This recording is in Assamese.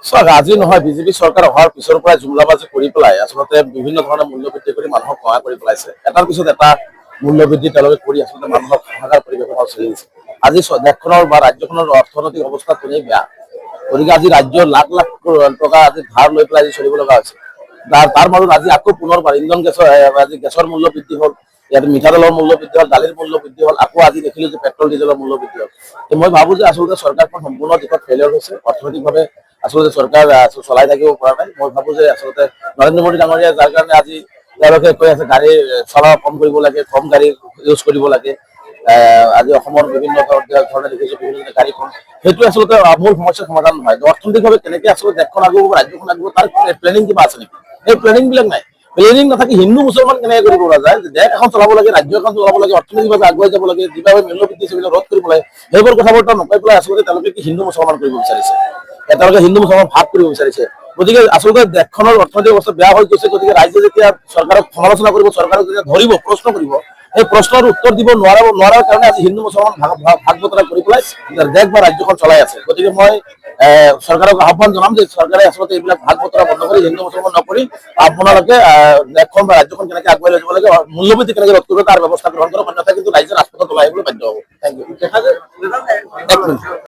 চাওক, আজি নহয় বিজেপি চৰকাৰ অহাৰ পিছৰ পৰাই জুমলাবাজি কৰি পেলাই আচলতে বিভিন্ন ধৰণে মূল্য বৃদ্ধি কৰি মানুহক সহায় কৰি পেলাইছে। এটাৰ পিছত এটা মূল্য বৃদ্ধি তেওঁলোকে কৰি আচলতে মানুহক হাহাকাৰ পৰিৱেশত চলি আছে। আজি দেশখনৰ বা ৰাজ্যখনৰ অৰ্থনৈতিক অৱস্থা তেনেই বেয়া। গতিকে আজি ৰাজ্যৰ লাখ লাখ টকা আজি ধাৰ লৈ পেলাই আজি চলিব লগা হৈছে। তাৰ মাজত আজি আকৌ পুনৰবাৰ ইন্ধন আজি গেছৰ মূল্য বৃদ্ধি হ'ল, ইয়াত মিঠাতেলৰ মূল্য বৃদ্ধি হ'ল, দালিৰ মূল্য বৃদ্ধি হ'ল, আকৌ আজি দেখিলো যে পেট্ৰল ডিজেলৰ মূল্য বৃদ্ধি হ'ল। মই ভাবো যে আচলতে চৰকাৰখন সম্পূৰ্ণ দিশত ফেইলিয়ৰ হৈছে। অৰ্থনৈতিকভাৱে আচলতে চৰকাৰ চলাই থাকিব পৰা নাই। মই ভাবো যে আচলতে নৰেন্দ্ৰ মোদী ডাঙৰীয়া যাৰ কাৰণে আজি তেওঁলোকে কৈ আছে গাড়ী চলা কম কৰিব লাগে, কম গাড়ী ইউজ কৰিব লাগে। আজি অসমৰ বিভিন্ন ধৰণে দেখিছো বিভিন্ন গাড়ী কম, সেইটো আচলতে মূল সমস্যাৰ সমাধান নহয়। অৰ্থনৈতিকভাৱে কেনেকে আচলতে দেশখন আগুৱাব, ৰাজ্যখন আগুৱাব, তাৰ প্লেনিং কিবা আছে নেকি? সেই প্লেনিং বিলাক নাই। প্লেনিং নাথাকি হিন্দু মুছলমান কেনেকে কৰিব পৰা যায়? দেশ এখন চলাব লাগে, ৰাজ্য এখন চলাব লাগে, অৰ্থনৈতিকভাৱে আগুৱাই যাব লাগে, যিভাৱে মূল্য বৃদ্ধি সেইবিলাক ৰোধ কৰিব লাগে, সেইবোৰ কথা বৰ্তা নকৈ পেলাই আচলতে তেওঁলোকে কি হিন্দু মুছলমান কৰিব বিচাৰিছে। তেওঁলোকে হিন্দু মুছলমান ভাগ কৰিব বিচাৰিছে। গতিকে আচলতে দেশখনৰ অৰ্থনৈতিক অৱস্থা বেয়া হৈ গৈছে। গতিকে ৰাইজে যেতিয়া চৰকাৰক সমালোচনা কৰিব, চৰকাৰক যেতিয়া ধৰিব, প্ৰশ্ন কৰিব, সেই প্ৰশ্নৰ উত্তৰ দিব নোৱাৰাৰ কাৰণে আজি হিন্দু মুছলমান ভাগ বতৰা কৰি পেলাই দেশ বা ৰাজ্যখন চলাই আছে। গতিকে মই চৰকাৰক আহ্বান জনাম যে চৰকাৰে আচলতে এইবিলাক ভাগ বতৰা বন্ধ কৰি হিন্দু মুছলমান নকৰি আপোনালোকে দেশখন বা ৰাজ্যখন কেনেকে আগুৱাই লৈ যাব লাগে, মূল্যবৃদ্ধি কেনেকে ৰোধ কৰিব তাৰ ব্যৱস্থা গ্ৰহণ কৰক, অন্যথা কিন্তু ৰাইজে ৰাজপথত ওলাই আহিবলৈ বাধ্য হ'ব। Thank U.